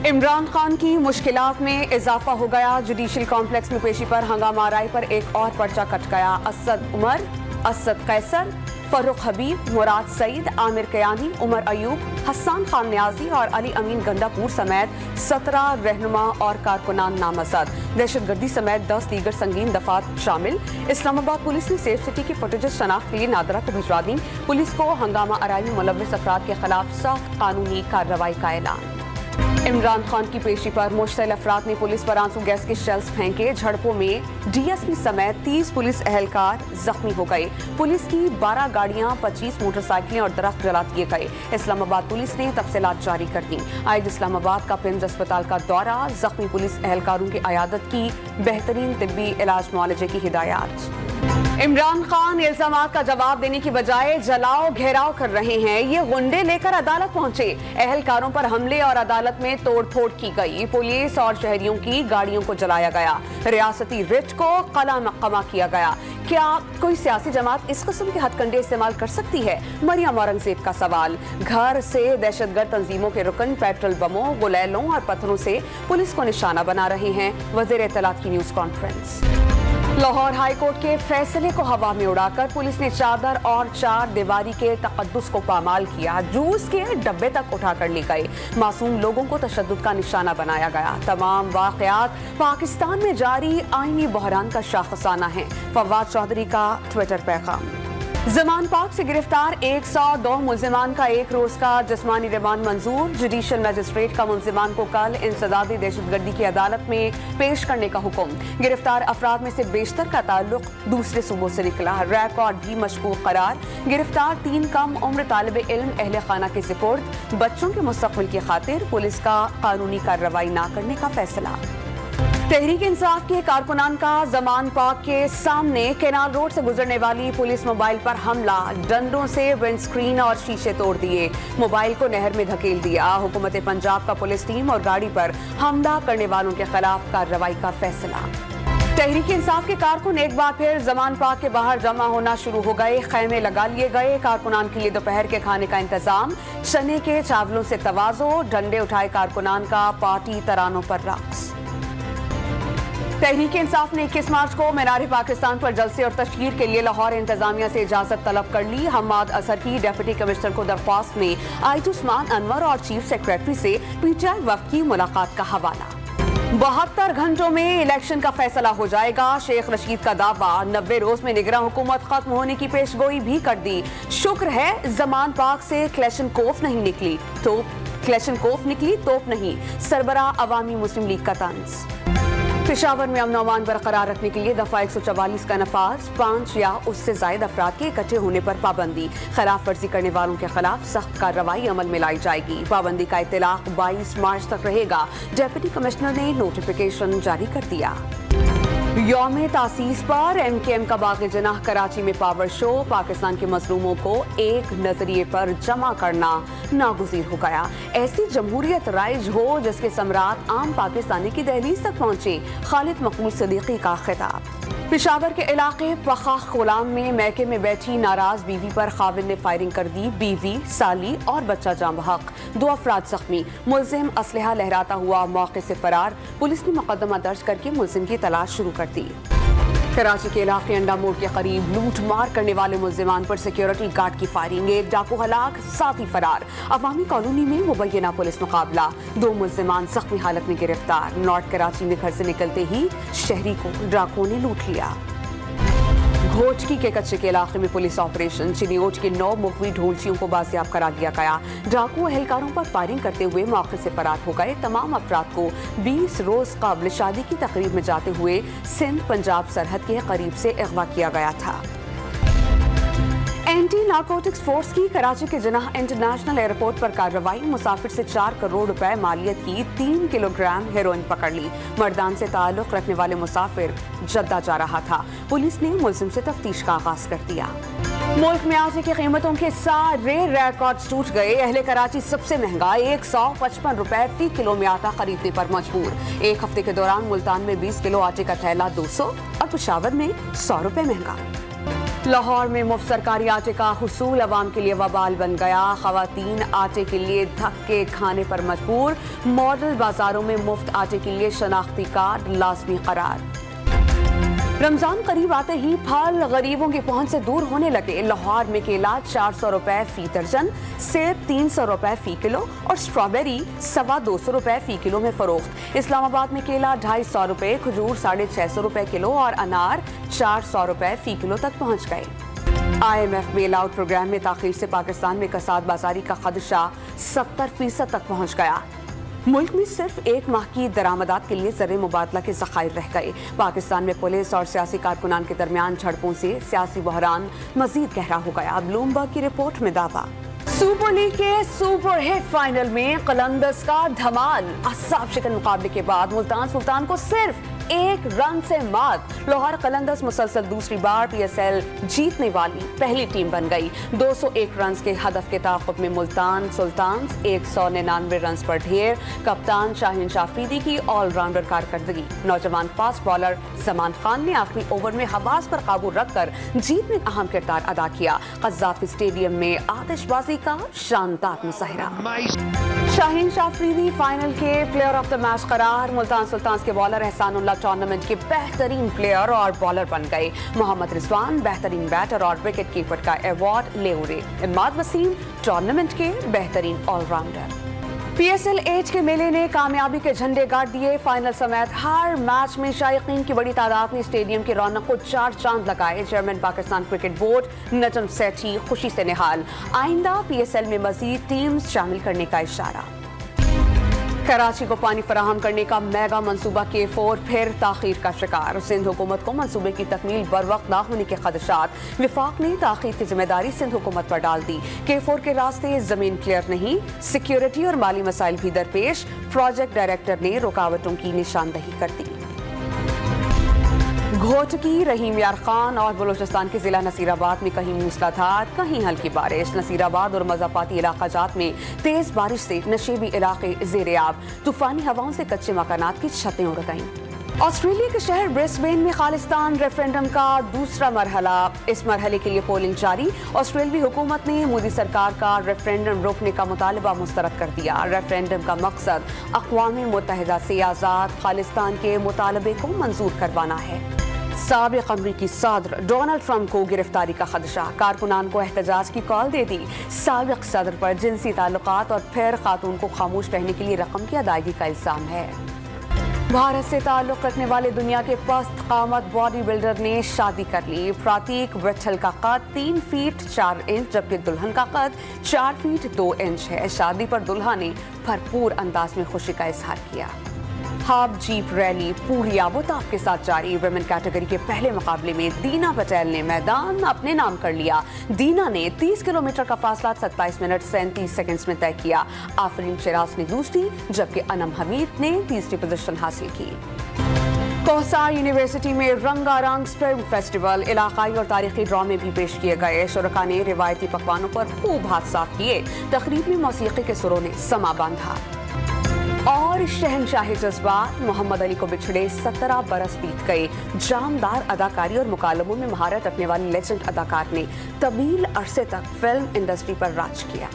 इमरान खान की मुश्किलात में इजाफा हो गया। जुडिशल कॉम्प्लेक्स में पेशी पर हंगामा आराई पर एक और पर्चा कट गया। असद उमर, असद कैसर, फर्रुख हबीब, मुराद सईद, आमिर कयानी, उमर अयूब, हसन खान न्याजी और अली अमीन गंडापुर समेत 17 रहनुमा और कारकुनान नामजद। दहशतगर्दी समेत 10 दीगर संगीन दफात शामिल। इस्लामाबाद पुलिस ने सेफ सिटी की फुटेजेस शनाख्त के लिए नादरा को भिजवा दी। पुलिस को हंगामा आराई में मुलव्विस अफराद के खिलाफ सख्त कानूनी कार्रवाई का ऐलान। इमरान खान की पेशी पर मुश्तइल अफराद ने पुलिस पर आंसू गैस के शेल्स फेंके। झड़पों में डीएसपी समेत 30 पुलिस एहलकार जख्मी हो गए। पुलिस की 12 गाड़ियां, 25 मोटरसाइकिलें और दरख्त जला दिए गए। इस्लामाबाद पुलिस ने तफसीलात जारी कर दी। आज इस्लामाबाद का पिम्स अस्पताल का दौरा, जख्मी पुलिस एहलकारों की अयादत की, बेहतरीन तिब्बी इलाज मुआलजे की हिदायत। इमरान खान इल्जामात का जवाब देने की बजाय जलाओ घेराव कर रहे हैं। ये गुंडे लेकर अदालत पहुंचे। एहलकारों पर हमले और अदालत में तोड़फोड़ की गई। पुलिस और शहरियों की गाड़ियों को जलाया गया। रियासती रिट को कला मकमा किया गया। क्या कोई सियासी जमात इस किस्म के हथकंडे इस्तेमाल कर सकती है? मरियम औरंगजेब का सवाल। घर से दहशतगर्द तंजीमों के रुकन पेट्रोल बमों, गुलेलों और पत्थरों से पुलिस को निशाना बना रहे हैं। वज़ीर इत्तलात की news conference. Lahore high court के फैसले को हवा में उड़ाकर पुलिस ने चादर और चार दीवारी के तकद्दुस को पामाल किया। जूस के डब्बे तक उठाकर ले गए। मासूम लोगों को तशद्दुद का निशाना बनाया गया। तमाम वाक़यात पाकिस्तान में जारी आईनी बहरान का शाखसाना है। फवाद चौधरी का ट्विटर पैगाम। जमान पाक से गिरफ्तार 102 मुल्जिमान का एक रोज का जिस्मानी रिमांड मंजूर। जुडिशल मजिस्ट्रेट का मुल्जिमान को कल इंसदादी दहशतगर्दी की अदालत में पेश करने का हुक्म। गिरफ्तार अफराद में से बेशतर का ताल्लुक दूसरे सूबों से निकला। रिकॉर्ड भी मशकूक करार। गिरफ्तार 3 कम उम्र तालिब इल्म अहले खाना के सुपुर्द। बच्चों के मुस्तकबिल की खातिर पुलिस का कानूनी कार्रवाई न करने का फैसला। तहरीक इंसाफ के कारकुनान का जमान पाक के सामने केनाल रोड से गुजरने वाली पुलिस मोबाइल पर हमला। डंडों से विंडस्क्रीन और शीशे तोड़ दिए। मोबाइल को नहर में धकेल दिया। हुकूमत पंजाब का पुलिस टीम और गाड़ी पर हमला करने वालों के खिलाफ कार्रवाई का फैसला। तहरीक इंसाफ के कारकुन एक बार फिर जमान पाक के बाहर जमा होना शुरू हो गए। खैमे लगा लिए गए। कारकुनान के लिए दोपहर के खाने का इंतजाम। चने के चावलों से तवाज़ो। डंडे उठाए कारकुनान का पार्टी तरानों पर रक्स। तहरीक इंसाफ ने 21 मार्च को मीनार पाकिस्तान पर जलसे और तशहीर के लिए लाहौर इंतजामिया से इजाजत तलब कर ली। हम्माद असर की डिप्टी कमिश्नर को दरख्वास्त में आईजी उस्मान अनवर और चीफ सेक्रेटरी से पीटीआई वफ्द की मुलाकात का हवाला। 72 घंटों में इलेक्शन का फैसला हो जाएगा। शेख रशीद का दावा। 90 रोज में निगरान हुकूमत खत्म होने की पेशगोई भी कर दी। शुक्र है जमान पाक से क्लेशनकोफ नहीं निकली, तोप नहीं। सरबराह अवामी मुस्लिम लीग का तंज। पेशावर में अमन अमान बरकरार रखने के लिए दफा 144 का नफाज। 5 या उससे ज्यादा अफराद के इकट्ठे होने पर पाबंदी। खिलाफ वर्जी करने वालों के खिलाफ सख्त कार्रवाई अमल में लाई जाएगी। पाबंदी का इत्तलाक 22 मार्च तक रहेगा। डिप्टी कमिश्नर ने नोटिफिकेशन जारी कर दिया। यौम तासीस पर MKM का बाग़ जनाह कराची में पावर शो। पाकिस्तान के मजलूमों को एक नजरिए पर जमा करना नागुज़ीर हो गया। ऐसी जमहूरियत राइज हो जिसके सम्राट आम पाकिस्तानी की दहलीज तक पहुंचे। खालिद मकबूल सिद्दीकी का खिताब। पेशावर के इलाके पखाख गुलाम में मैके में बैठी नाराज बीवी पर खाविद ने फायरिंग कर दी। बीवी, साली और बच्चा जाँ बहक। 2 अफराद जख्मी। मुल्जिम असलहा लहराता हुआ मौके से फरार। पुलिस ने मुकदमा दर्ज करके मुल्जिम की तलाश शुरू कर दी। कराची के इलाके अंडा मोड़ के करीब लूट मार करने वाले मुल्जिमान पर सिक्योरिटी गार्ड की फायरिंग। एक डाकू हलाक, 7 फरार। अवामी कॉलोनी में मुबैना पुलिस मुकाबला। 2 मुल्जिमान जख्मी हालत में गिरफ्तार। नॉर्थ कराची में घर से निकलते ही शहरी को डाकुओं ने लूट लिया। घोचकी के कच्चे के इलाके में पुलिस ऑपरेशन। चिनियोट के 9 मुखवी ढोलचियों को बाजियाब करा लिया गया। डाकू एहलकारों पर फायरिंग करते हुए मौके से फरार हो गए। तमाम अफराद को 20 रोज कबल शादी की तकरीब में जाते हुए सिंध पंजाब सरहद के करीब से अगवा किया गया था। एंटी नारकोटिक्स फोर्स की कराची के जनाह इंटरनेशनल एयरपोर्ट पर कार्रवाई। मुसाफिर से 4 करोड़ रुपए मालियत की 3 किलोग्राम हेरोइन पकड़ ली। मर्दान से ताल्लुक रखने वाले मुसाफिर जद्दा जा रहा था। पुलिस ने मुल्जिम से तफ्तीश का आगाज कर दिया। मुल्क में आटे की कीमतों के सारे रिकॉर्ड टूट गए। अहले कराची सबसे महंगा 155 रुपए फी किलो में आटा खरीदने पर मजबूर। एक हफ्ते के दौरान मुल्तान में 20 किलो आटे का थैला 200 और पेशावर में 100 रुपए महंगा। लाहौर में मुफ्त सरकारी आटे का हुसूल अवाम के लिए वबाल बन गया। खवातीन आटे के लिए धक्के खाने पर मजबूर। मॉडल बाजारों में मुफ्त आटे के लिए शनाख्ती कार्ड लाजमी करार। रमजान करीब आते ही फल गरीबों की पहुंच से दूर होने लगे। लाहौर में केला 400 रुपए फी दर्जन, सेब 300 रुपए फी किलो और स्ट्रॉबेरी 250 रुपए फी किलो में फरोख्त। इस्लामाबाद में केला 250 रुपए, खजूर 650 रुपए किलो और अनार 400 रुपए फी किलो तक पहुंच गए। IMF बेल आउट प्रोग्राम में ताखीर से पाकिस्तान में कसाद बाजारी का खदशा 70% तक पहुंच गया। मुल्क में सिर्फ एक माह की दरामदात के लिए ज़र मुबादला के ज़खायर रह गए। पाकिस्तान में पुलिस और सियासी कारकुनान के दरमियान झड़पों से सियासी बहरान मजीद गहरा हो गया। ब्लूमबर्ग की रिपोर्ट में दावा। सुपर लीग के सुपर हिट फाइनल में कलंदर्स का धमाल। असाब शिकन मुकाबले के बाद मुल्तान सुल्तान को सिर्फ 1 रन से मात। लाहौर कलंदर्स मुसलसल दूसरी बार PSL जीतने वाली पहली टीम बन गई। 201 रन के हदफ के ताक़ुब में मुल्तान सुल्तान्स 199 रन पर ढेर। कप्तान शाहीन शाफरीदी की ऑलराउंडर कारकर्दगी। नौजवान फास्ट बॉलर जमान खान ने आखिरी ओवर में हवास पर काबू रखकर जीत में अहम किरदार अदा किया। कज़ाफ़ी स्टेडियम में आतिशबाजी का शानदार मुज़ाहिरा। शाहीन शाफरीदी फाइनल के प्लेयर ऑफ द मैच करार। मुल्तान सुल्तान्स के बॉलर एहसानुल्लाह टूर्नामेंट के बेहतरीन प्लेयर और बॉलर बन गए। मोहम्मद रिजवान बेहतरीन बैटर और विकेट कीपर का अवार्ड ले उड़े। इमाद वसीम टूर्नामेंट के बेहतरीन ऑलराउंडर। PSL 8 के मेले ने कामयाबी के झंडे गाड़ दिए। फाइनल समेत हर मैच में शायकीन की बड़ी तादाद ने स्टेडियम की रौनक को 4 चांद लगाए। Chairman Pakistan cricket board Najam Sethi खुशी से निहाल। आइंदा PSL में मजीद टीम्स शामिल करने का इशारा। कराची को पानी फराहम करने का मेगा मंसूबा K4 फिर ताखीर का शिकार। सिंध हुकूमत को मंसूबे की तकमील बर वक्त ना होने के खदशात। विफाक ने ताखीर की जिम्मेदारी सिंध हुकूमत पर डाल दी। K4 के रास्ते जमीन क्लियर नहीं, सिक्योरिटी और माली मसाइल भी दरपेश। प्रोजेक्ट डायरेक्टर ने रुकावटों की निशानदही कर दी। घोटकी, रहीम यार खान और बलूचिस्तान के जिला नसीराबाद में कहीं मूसलाधार कहीं हल्की बारिश। नसीराबाद और मज़ाफ़ाती इलाक़ाजात में तेज बारिश से नशेबी इलाके ज़ेर-ए-आब। तूफानी हवाओं से कच्चे मकानात की छतें उड़ गईं। ऑस्ट्रेलिया के शहर ब्रिस्बेन में खालिस्तान रेफरेंडम का दूसरा मरहला। इस मरहले के लिए पोलिंग जारी। ऑस्ट्रेलियाई हुकूमत ने मोदी सरकार का रेफरेंडम रोकने का मुतालबा मुस्तरद कर दिया। रेफरेंडम का मकसद अक़वाम मुत्तहिदा से आज़ाद खालिस्तान के मुतालबे को मंजूर करवाना है। साबिक़ अमरीकी सदर डोनाल्ड ट्रंप को गिरफ्तारी का खदशा। कारकुनान को एहतजाज की कॉल दे दी। साबिक़ सदर पर जिनसी ताल्लुकात और फिर खातून को खामोश रहने के लिए रकम की अदायगी का इल्ज़ाम है। भारत से ताल्लुक़ रखने वाले दुनिया के पस्त कामत बॉडी बिल्डर ने शादी कर ली। प्रतीक विट्ठल का कद 3 फीट 4 इंच जबकि दुल्हन का कद 4 फीट 2 इंच है। शादी पर दुल्हा ने भरपूर अंदाज में खुशी का इजहार किया। हाफ जीप रैली पूरी आबोताब के साथ जारी। वुमेन कैटेगरी के पहले मुकाबले में दीना पटेल ने मैदान अपने नाम कर लिया। दीना ने 30 किलोमीटर का फासला 27 मिनट 37 सेकंड्स में तय किया। आफरीन शिराज ने दूसरी जबकि अनम हमीद ने तीसरी पोजीशन हासिल की। कोहसा यूनिवर्सिटी में रंगारंग स्प्रिंग फेस्टिवल, इलाकाई और तारीखी ड्रामे भी पेश किए गए। शुरका ने रिवायती पकवानों पर खूब हाथ साफ किए। तकरीब में मौसीकी के सुरों ने समा बांधा। और शहनशाही जज्बात, मोहम्मद अली को बिछड़े 17 बरस बीत गए। जामदार अदाकारी और मुकालमों में महारत रखने वाले लेजेंड अदाकार ने तवील अरसे तक फिल्म इंडस्ट्री पर राज किया।